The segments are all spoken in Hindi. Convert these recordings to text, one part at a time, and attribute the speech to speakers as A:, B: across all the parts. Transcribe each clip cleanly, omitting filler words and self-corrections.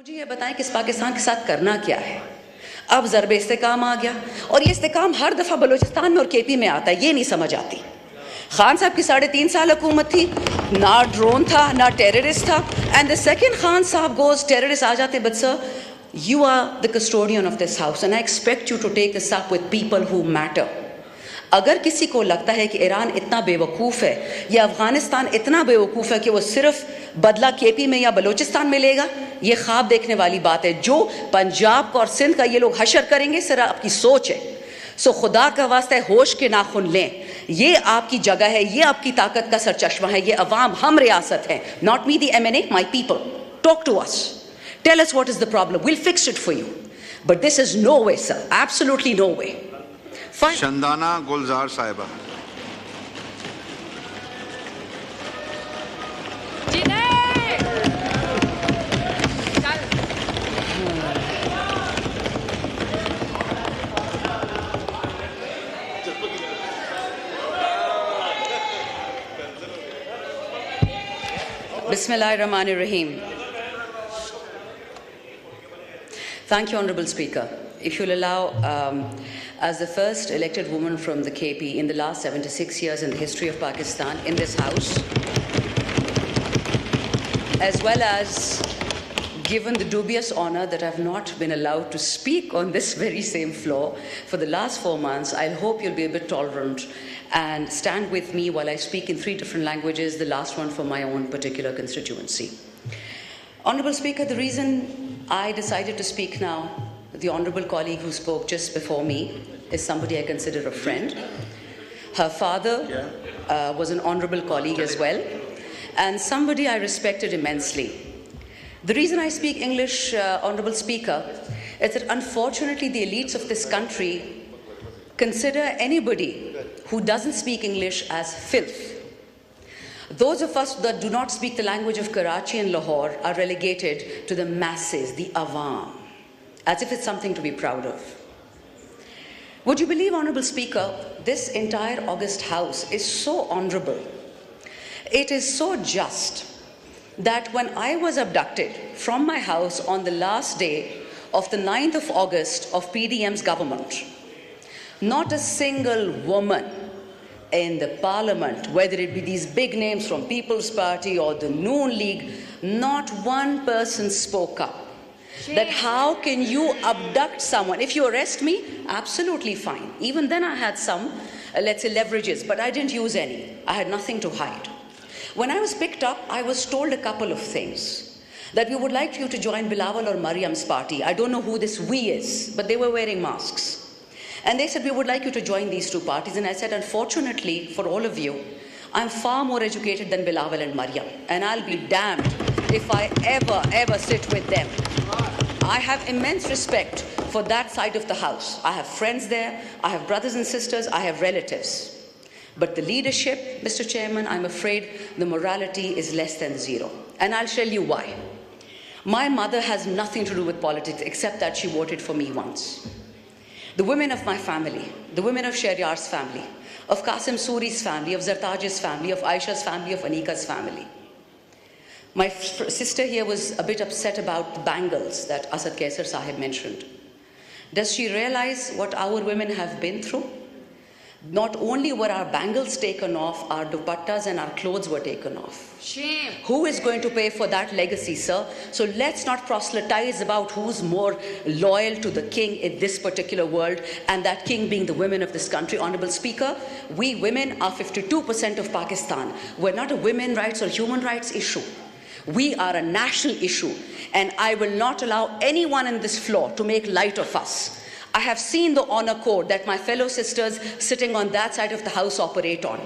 A: मुझे ये बताएं कि इस पाकिस्तान के साथ करना क्या है। अब ज़रब इस्तेकाम आ गया और ये इस्तेकाम हर दफ़ा बलूचिस्तान में और केपी में आता है, ये नहीं समझ आती। खान साहब की 3.5 साल हुकूमत थी, ना ड्रोन था ना टेररिस्ट था, एंड द सेकेंड खान साहब गोज टेररिस्ट आ जाते। But sir, you are the custodian of this house and I expect you to take this up with people who matter. अगर किसी को लगता है कि ईरान इतना बेवकूफ़ है या अफ़गानिस्तान इतना बेवकूफ़ है कि वो सिर्फ बदला केपी में या बलूचिस्तान में लेगा, ये ख्वाब देखने वाली बात है। जो पंजाब का और सिंध का ये लोग हशर करेंगे, सिर्फ आपकी सोच है। सो खुदा का वास्ता है, होश के नाखुन लें। ये आपकी जगह है, ये आपकी ताकत का सरचश्मा है, ये अवाम, हम रियासत हैं। Not me the MNA, my people. Talk to us, tell us what is the problem, we'll fix it for you. But this is no way, sir, absolutely no way. Fine.
B: Shandana गुलजार साहिबा।
A: Bismillahirrahmanirrahim. Thank you, Honourable Speaker. If you'll allow, as the first elected woman from the KP in the last 76 years in the history of Pakistan in this House, as well as given the dubious honour that I've not been allowed to speak on this very same floor for the last 4 months, I hope you'll be a bit tolerant and stand with me while I speak in 3 different languages, the last one for my own particular constituency. Honourable Speaker, the reason I decided to speak now, the honourable colleague who spoke just before me is somebody I consider a friend. Her father was an honourable colleague as well, and somebody I respected immensely. The reason I speak English, Honourable Speaker, is that unfortunately the elites of this country consider anybody who doesn't speak English as filth. Those of us that do not speak the language of Karachi and Lahore are relegated to the masses, the awam, as if it's something to be proud of. Would you believe, Honourable Speaker, this entire August House is so honourable, it is so just, that when I was abducted from my house on the last day of the 9th of August of PDM's government, not a single woman in the parliament, whether it be these big names from People's Party or the Noon League, not one person spoke up. That how can you abduct someone? If you arrest me, absolutely fine. Even then I had some, let's say, leverages, but I didn't use any. I had nothing to hide. When I was picked up, I was told a couple of things. That we would like you to join Bilawal or Mariam's party. I don't know who this we is, but they were wearing masks. And they said, we would like you to join these 2 parties. And I said, unfortunately for all of you, I'm far more educated than Bilawal and Mariam. And I'll be damned if I ever sit with them. I have immense respect for that side of the house. I have friends there, I have brothers and sisters, I have relatives. But the leadership, Mr. Chairman, I'm afraid the morality is less than zero. And I'll tell you why. My mother has nothing to do with politics except that she voted for me once. The women of my family, the women of Shehryar's family, of Qasim Suri's family, of Zartaj's family, of Aisha's family, of Anika's family. My sister here was a bit upset about the bangles that Asad Kaisar Sahib mentioned. Does she realize what our women have been through? Not only were our bangles taken off, our dupattas and our clothes were taken off.
C: Shame.
A: Who is going to pay for that legacy, sir? So let's not proselytize about who's more loyal to the king in this particular world, and that king being the women of this country. Honourable Speaker, we women are 52% of Pakistan. We're not a women's rights or human rights issue. We are a national issue, and I will not allow anyone on this floor to make light of us. I have seen the honour code that my fellow sisters sitting on that side of the house operate on.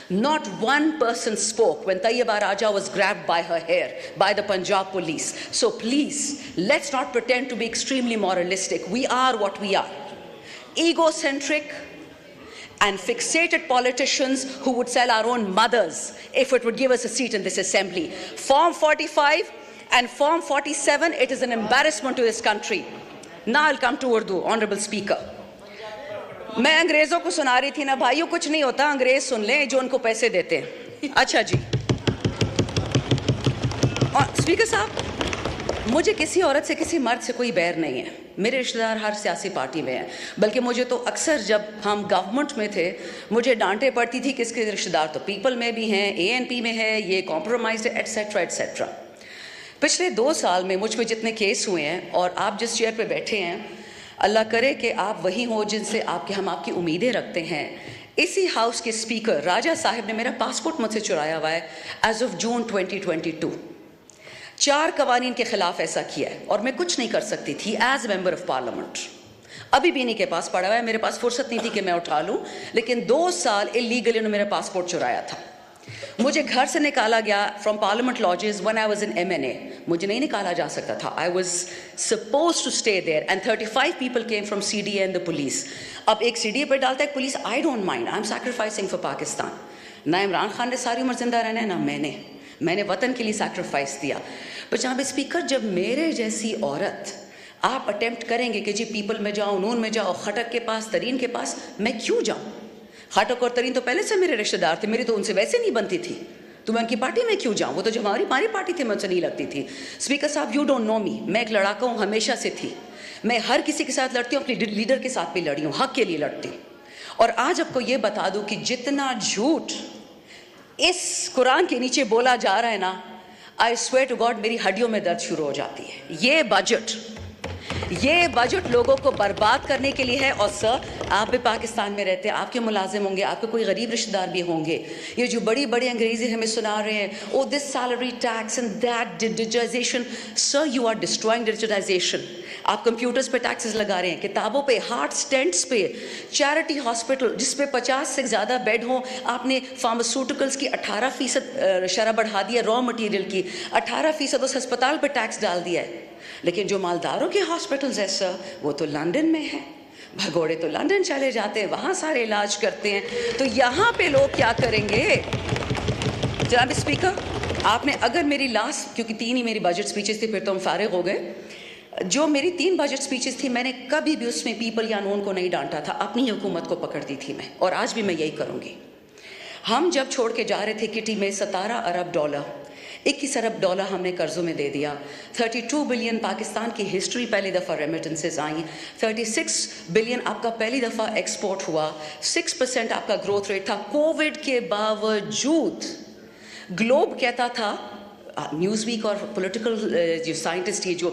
A: Not one person spoke when Tayyaba Raja was grabbed by her hair by the Punjab police. So please, let's not pretend to be extremely moralistic. We are what we are. Egocentric and fixated politicians who would sell our own mothers if it would give us a seat in this assembly. Form 45 and Form 47, it is an embarrassment to this country. Now I'll come to Urdu, Honourable Speaker. मैं अंग्रेजों को सुना रही थी ना, भाइयों कुछ नहीं होता, अंग्रेज सुन लें जो उनको पैसे देते हैं. अच्छा जी. स्पीकर साहब, मुझे किसी औरत से, किसी मर्द से कोई बैर नहीं है। मेरे रिश्तेदार हर सियासी पार्टी में हैं, बल्कि मुझे तो अक्सर जब हम गवर्नमेंट में थे मुझे डांटे पड़ती थी कि इसके रिश्तेदार तो पीपल में भी हैं, ANP में है, ये कॉम्प्रोमाइज है, एट्सेट्रा एट्सेट्रा। पिछले 2 साल में मुझ पर जितने केस हुए हैं, और आप जिस चेयर पे बैठे हैं, अल्लाह करे कि आप वही हो जिनसे हम आपकी उम्मीदें रखते हैं। इसी हाउस के स्पीकर राजा साहब ने मेरा पासपोर्ट मुझसे चुराया हुआ है एज ऑफ जून 2022। 4 कवानीन के खिलाफ ऐसा किया है और मैं कुछ नहीं कर सकती थी एज मेंबर ऑफ पार्लियामेंट। अभी भी इन्हीं के पास पड़ा हुआ है, मेरे पास फुर्सत नहीं थी कि मैं उठा लूं, लेकिन 2 साल इलीगली उन्होंने मेरा पासपोर्ट चुराया था। मुझे घर से निकाला गया from parliament lodges when I was in MNA। मुझे नहीं निकाला जा सकता था, I was supposed to stay there and 35 people came from CDA and the police. अब एक CDA पर डालता है police, I don't mind, I am sacrificing for Pakistan. ना इमरान खान ने सारी उम्र जिंदा रहना है, ना मैंने वतन के लिए सैक्रिफाइस दिया। पर जनाब स्पीकर, जब मेरे जैसी औरत आप अटेम्प्ट करेंगे कि जी पीपल में जाओ, नून में जाओ, खटक के पास, तरीन के पास, मैं क्यों जाऊं? खटक और तरीन तो पहले से मेरे रिश्तेदार थे, मेरी तो उनसे वैसे नहीं बनती थी, तो मैं उनकी पार्टी में क्यों जाऊं? वो तो जब हमारी पार्टी थी मैं उनसे नहीं लगती थी। स्पीकर साहब, यू डोंट नो मी, मैं एक लड़ाका हूं, हमेशा से थी। मैं हर किसी के साथ लड़ती हूँ, अपनी लीडर के साथ भी लड़ी हूँ, हक के लिए लड़ती हूँ। और आज आपको ये बता दूं कि जितना झूठ इस कुरान के नीचे बोला जा रहा है ना, आई स्वेयर टू गॉड मेरी हड्डियों में दर्द शुरू हो जाती है। ये बजट लोगों को बर्बाद करने के लिए है। और सर, आप भी पाकिस्तान में रहते हैं, आपके मुलाजिम होंगे, आपके कोई गरीब रिश्तेदार भी होंगे। ये जो बड़ी बड़ी अंग्रेजी हमें सुना रहे हैं, oh this salary tax and that digitisation, sir you are destroying digitisation. आप कंप्यूटर्स पे टैक्सेस लगा रहे हैं, किताबों पे, हार्ट स्टेंट्स पे, चैरिटी हॉस्पिटल जिसपे 50 से ज़्यादा बेड हों, आपने फार्मास्यूटिकल्स की 18% शरह बढ़ा दिया, रॉ मटेरियल की 18% उस अस्पताल पे टैक्स डाल दिया है। लेकिन जो मालदारों के हॉस्पिटल्स है सर, वो तो लंदन में है, भगोड़े तो लंदन चले जाते हैं, वहाँ सारे इलाज करते हैं। तो यहाँ पे लोग क्या करेंगे? जनाब स्पीकर, आपने अगर मेरी लास्ट, क्योंकि 3 ही मेरी बजट स्पीचेस थी, फिर तो हम फारिग हो गए, जो मेरी 3 बजट स्पीचेस थी, मैंने कभी भी उसमें पीपल या नून को नहीं डांटा था, अपनी हुकूमत को पकड़ती थी मैं, और आज भी मैं यही करूँगी। हम जब छोड़ के जा रहे थे किटी में $17 अरब, $21 अरब हमने कर्जों में दे दिया। 32 बिलियन पाकिस्तान की हिस्ट्री पहली दफ़ा रेमिटेंसेस आई, 36 बिलियन आपका पहली दफ़ा एक्सपोर्ट हुआ, 6% आपका ग्रोथ रेट था। कोविड के बावजूद ग्लोब कहता था, न्यूज़ वीक और पॉलिटिकल जो साइंटिस्ट ही, जो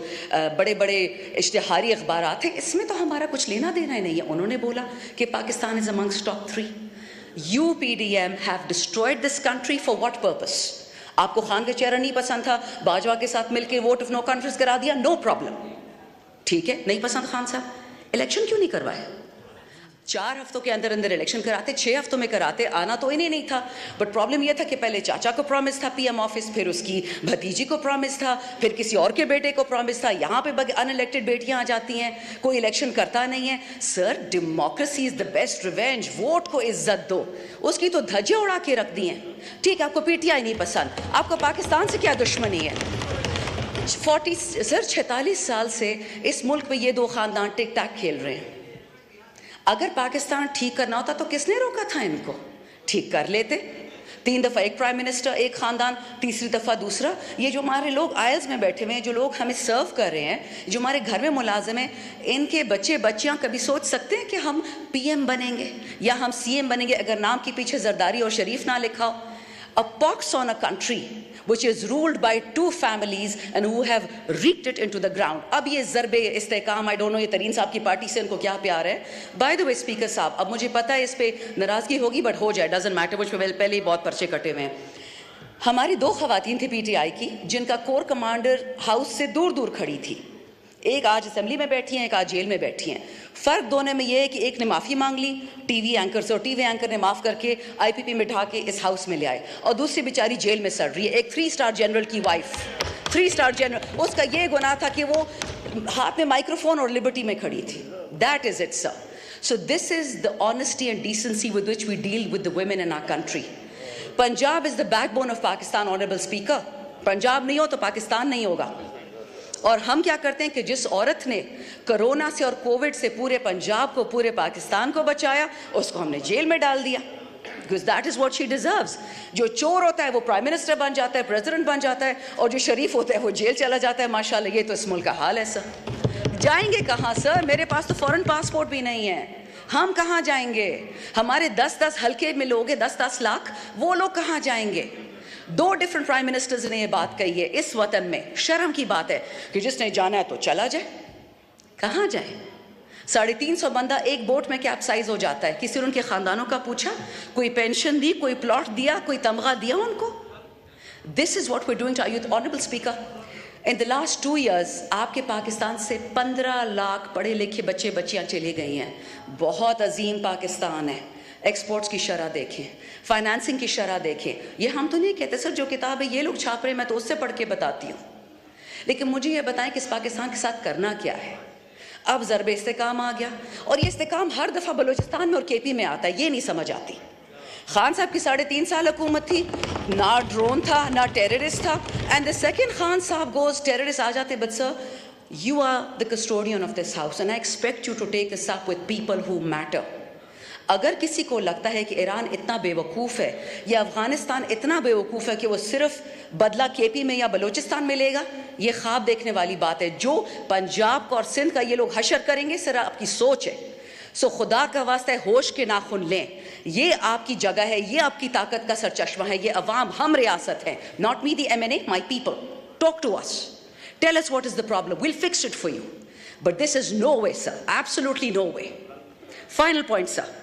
A: बड़े बड़े इश्तिहारी अखबारात थे, इसमें तो हमारा कुछ लेना देना ही नहीं है। उन्होंने बोला कि Pakistan is amongst top 3। UPDM have destroyed this country for what purpose? आपको खान का चेहरा नहीं पसंद था, बाजवा के साथ मिलकर वोट ऑफ नो कॉन्फ्रेंस करा दिया, नो प्रॉब्लम, ठीक है, नहीं पसंद खान साहब, इलेक्शन क्यों नहीं करवाए? 4 हफ्तों के अंदर अंदर इलेक्शन कराते, 6 हफ्तों में कराते, आना तो इन्हें नहीं था। बट प्रॉब्लम यह था कि पहले चाचा को प्रॉमिस था PM ऑफिस, फिर उसकी भतीजी को प्रॉमिस था, फिर किसी और के बेटे को प्रॉमिस था। यहाँ पे अनइलेक्टेड बेटियाँ आ जाती हैं, कोई इलेक्शन करता नहीं है। Sir, democracy is the best revenge, vote को इज्जत दो। उसकी तो धज्जियाँ उड़ा के रख दी हैं। ठीक, आपको PTI नहीं पसंद, आपको पाकिस्तान से क्या दुश्मनी है? 46 साल से इस मुल्क में ये 2 खानदान टिक टैक खेल रहे हैं। अगर पाकिस्तान ठीक करना होता तो किसने रोका था इनको? ठीक कर लेते। 3 दफ़ा एक प्राइम मिनिस्टर, एक खानदान, तीसरी दफ़ा दूसरा। ये जो हमारे लोग आयल्स में बैठे हुए हैं, जो लोग हमें सर्व कर रहे हैं, जो हमारे घर में मुलाजिम हैं, इनके बच्चे बच्चियां कभी सोच सकते हैं कि हम PM बनेंगे या हम CM बनेंगे अगर नाम के पीछे जरदारी और शरीफ ना लिखा हो? A pox on a country which is ruled by 2 families and who have wreaked it into the ground. अब ये ज़रबे इस्तेकाम, I don't know ये तरीन साहब की पार्टी से इनको क्या प्यार है। By the way स्पीकर साहब, अब मुझे पता है इस पे नाराज़गी होगी, बट हो जाए, doesn't matter, मुझ पे पहले ही बहुत पर्चे कटे हुए हैं। हमारी 2 खवातीन थी PTI की, जिनका कोर कमांडर हाउस से दूर दूर खड़ी थी। एक आज असेंबली में बैठी हैं, एक आज जेल में बैठी हैं। फ़र्क दोनों में ये है कि एक ने माफ़ी मांग ली TV एंकर से, और TV एंकर ने माफ़ करके IPP में ढा के इस हाउस में ले आए, और दूसरी बेचारी जेल में सड़ रही है। एक 3 स्टार जनरल की वाइफ, 3 स्टार जनरल, उसका ये गुनाह था कि वो हाथ में माइक्रोफोन और लिबर्टी में खड़ी थी। That is it sir. So this is the honesty and decency with which we deal with the women in our country. Punjab is the backbone of Pakistan, honourable speaker. Punjab नहीं हो तो पाकिस्तान नहीं होगा। और हम क्या करते हैं कि जिस औरत ने कोरोना से और कोविड से पूरे पंजाब को, पूरे पाकिस्तान को बचाया, उसको हमने जेल में डाल दिया। because that is what she deserves. जो चोर होता है वो प्राइम मिनिस्टर बन जाता है, प्रेसिडेंट बन जाता है, और जो शरीफ होता है वो जेल चला जाता है. माशाल्लाह, ये तो इस मुल्क का हाल है सर. जाएंगे कहाँ सर? मेरे पास तो फॉरेन पासपोर्ट भी नहीं है. हम कहाँ जाएंगे? हमारे 10-10 हल्के में लोग हैं, 10-10 लाख, वो लोग कहाँ जाएंगे? 2 डिफरेंट प्राइम मिनिस्टर्स ने ये बात कही है. इस वतन में शर्म की बात है कि जिसने जाना है तो चला जाए. कहाँ जाए? 350 बंदा एक बोट में कैप्साइज हो जाता है. किसी ने उनके खानदानों का पूछा? कोई पेंशन दी, कोई प्लॉट दिया, कोई तमगा दिया उनको? This is what we are doing to youth. Honourable speaker, in the last 2 years आपके पाकिस्तान से 15 लाख पढ़े लिखे बच्चे बच्चियां चले गई हैं. बहुत अजीम पाकिस्तान है. एक्सपोर्ट्स की शरह देखें, फाइनेंसिंग की शरह देखें. ये हम तो नहीं कहते सर, जो किताब है ये लोग छाप रहे हैं, मैं तो उससे पढ़ के बताती हूँ. लेकिन मुझे ये बताएं कि इस पाकिस्तान के साथ करना क्या है. अब ज़रबे इस्तेकाम आ गया, और ये इस्तेकाम हर दफ़ा बलूचिस्तान में और केपी में आता है. ये नहीं समझ आती. खान साहब की 3.5 साल हुकूमत थी, ना ड्रोन था ना टेररिस्ट था. एंड द सेकेंड खान साहब गोज, टेररिस्ट आ जाते. But sir, you are the custodian of this house and I expect you to take this up with people who matter. अगर किसी को लगता है कि ईरान इतना बेवकूफ़ है या अफ़गानिस्तान इतना बेवकूफ़ है कि वो सिर्फ बदला केपी में या बलूचिस्तान में लेगा, ये ख्वाब देखने वाली बात है. जो पंजाब का और सिंध का ये लोग हशर करेंगे, सिर्फ आपकी सोच है. सो खुदा का वास्ता है, होश के नाखून लें. ये आपकी जगह है, ये आपकी ताकत का सरचश्मा है. ये अवाम, हम रियासत हैं. Not me the MNA, my people. Talk to us, tell us what is the problem, will fix it for you. But this is no way sir, absolutely no way. Final point sir,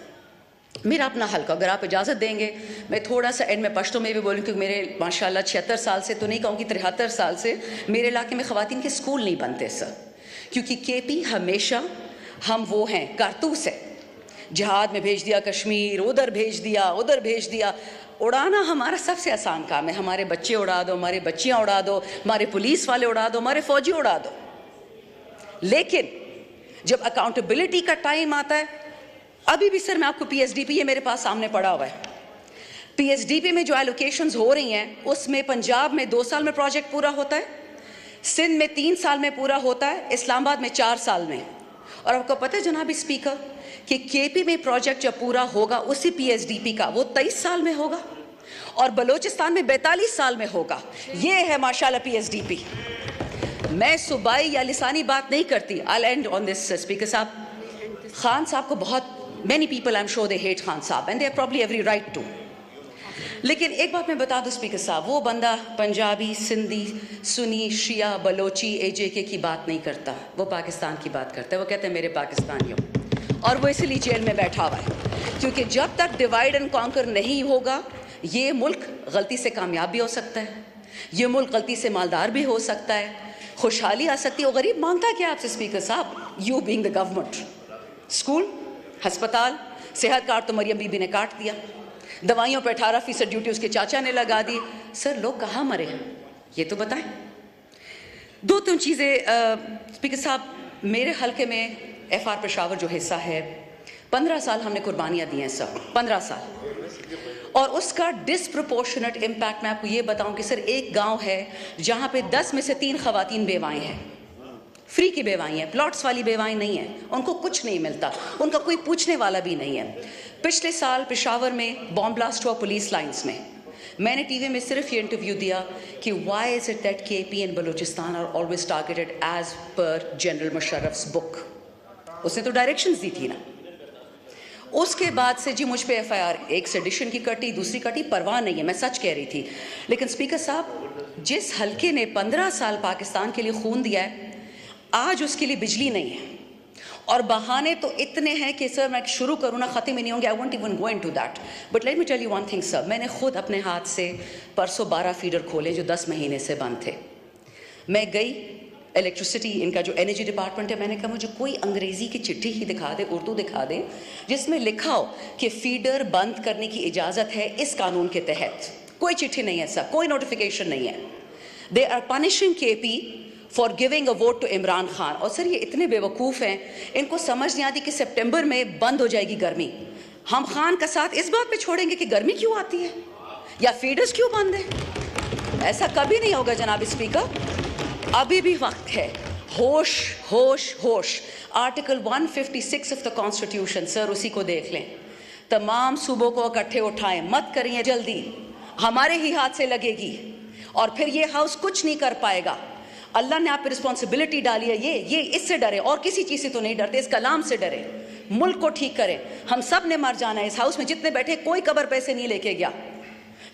A: मेरा अपना हल्का, अगर आप इजाज़त देंगे मैं थोड़ा सा एंड में पश्तो में भी बोलूँ, क्योंकि मेरे माशाल्लाह 76 साल से, तो नहीं कहूँगी 73 साल से मेरे इलाके में ख़वातीन के स्कूल नहीं बनते सर. क्योंकि केपी हमेशा हम वो हैं, कारतूस है. जिहाद में भेज दिया कश्मीर, उधर भेज दिया, उधर भेज दिया. उड़ाना हमारा सबसे आसान काम है. हमारे बच्चे उड़ा दो, हमारे बच्चियाँ उड़ा दो, हमारे पुलिस वाले उड़ा दो, हमारे फ़ौजी उड़ा दो. लेकिन जब अकाउंटेबिलिटी का टाइम आता है, अभी भी सर मैं आपको PSDP, ये मेरे पास सामने पड़ा हुआ है, PSDP में जो एलोकेशंस हो रही हैं उसमें पंजाब में 2 साल में प्रोजेक्ट पूरा होता है, सिंध में 3 साल में पूरा होता है, इस्लामाबाद में 4 साल में. और आपको पता है जनाब स्पीकर कि केपी में प्रोजेक्ट जब पूरा होगा उसी PSDP का, वो 23 साल में होगा, और बलूचिस्तान में 42 साल में होगा. ये है माशाल्लाह PSDP. मैं सुबाई या लिसानी बात नहीं करती. I will and on this speaker साहब. खान साहब को बहुत many people I'm sure they hate Khan साहब and they have probably every right to. लेकिन एक बात मैं बता दूं स्पीकर साहब, वो बंदा पंजाबी, सिंधी, सुनी, शिया, बलोची, AJK की बात नहीं करता. वो पाकिस्तान की बात करता है. वो कहते हैं मेरे पाकिस्तानियों, और वो इसलिए जेल में बैठा हुआ है. क्योंकि जब तक डिवाइड एंड कॉन्कर नहीं होगा, ये मुल्क गलती से कामयाब भी हो सकता है, ये मुल्क गलती से मालदार भी हो सकता है, खुशहाली आ सकती है. और गरीब मांगता क्या आपसे स्पीकर साहब? You being the government. School, अस्पताल, सेहत कार्ड तो मरियम बीबी ने काट दिया. दवाइयों पर 18% ड्यूटी उसके चाचा ने लगा दी. सर लोग कहाँ मरे हैं ये तो बताएं. 2-3 चीज़ें स्पीकर साहब. मेरे हल्के में FR पेशावर जो हिस्सा है, 15 साल हमने कुर्बानियाँ दी हैं सर, 15 साल. और उसका डिसप्रोपोर्शनेट इम्पैक्ट मैं आपको ये बताऊं कि सर एक गांव है जहाँ पे 10 में से 3 खवातीन बेवाएँ हैं. फ्री की बेवाएँ हैं, प्लॉट्स वाली बेवाएँ नहीं हैं. उनको कुछ नहीं मिलता, उनका कोई पूछने वाला भी नहीं है. पिछले साल पेशावर में बॉम्ब ब्लास्ट हुआ पुलिस लाइंस में. मैंने टीवी में सिर्फ ये इंटरव्यू दिया कि why is it that KP and Balochistan are always targeted as per general Musharraf's book. उसने तो डायरेक्शंस दी थी ना. उसके बाद से जी मुझ पे FIR, एक सेडिशन की कटी, दूसरी कटी, परवाह नहीं है, मैं सच कह रही थी. लेकिन स्पीकर साहब, जिस हल्के ने 15 साल पाकिस्तान के लिए खून दिया है, आज उसके लिए बिजली नहीं है. और बहाने तो इतने हैं कि सर मैं शुरू करूँ ना, ख़त्म ही नहीं होंगे. I won't even go into that. But let me tell you one thing sir, मैंने खुद अपने हाथ से परसों 12 फीडर खोले जो 10 महीने से बंद थे. मैं गई इलेक्ट्रिसिटी, इनका जो एनर्जी डिपार्टमेंट है, मैंने कहा मुझे कोई अंग्रेज़ी की चिट्ठी ही दिखा दे, उर्दू दिखा दे, जिसमें लिखा हो कि फीडर बंद करने की इजाज़त है इस कानून के तहत. कोई चिट्ठी नहीं है सर, कोई नोटिफिकेशन नहीं है. They are punishing KP for giving a vote to Imran Khan. और सर ये इतने बेवकूफ़ हैं, इनको समझ नहीं आती कि सितंबर में बंद हो जाएगी गर्मी. हम खान का साथ इस बात पे छोड़ेंगे कि गर्मी क्यों आती है या फीडर्स क्यों बंद है? ऐसा कभी नहीं होगा जनाब स्पीकर. अभी भी वक्त है. होश होश होश. Article 156 of the constitution sir, उसी को देख लें. तमाम सूबों को इकट्ठे उठाएं, मत करिए जल्दी, हमारे ही हाथ से लगेगी और फिर ये हाउस कुछ नहीं कर पाएगा। अल्लाह ने आप पे रिस्पॉन्सिबिलिटी डाली है, ये इससे डरे और किसी चीज़ से तो नहीं डरते, इस कलाम से डरे। मुल्क को ठीक करें, हम सब ने मर जाना है, इस हाउस में जितने बैठे कोई कब्र पैसे नहीं लेके गया,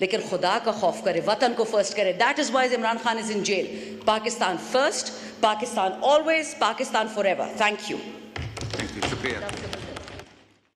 A: लेकिन खुदा का खौफ करे, वतन को फर्स्ट करे। That is why Imran Khan is in jail. Pakistan first, Pakistan always, Pakistan forever. Thank you.
B: शुक्रिया।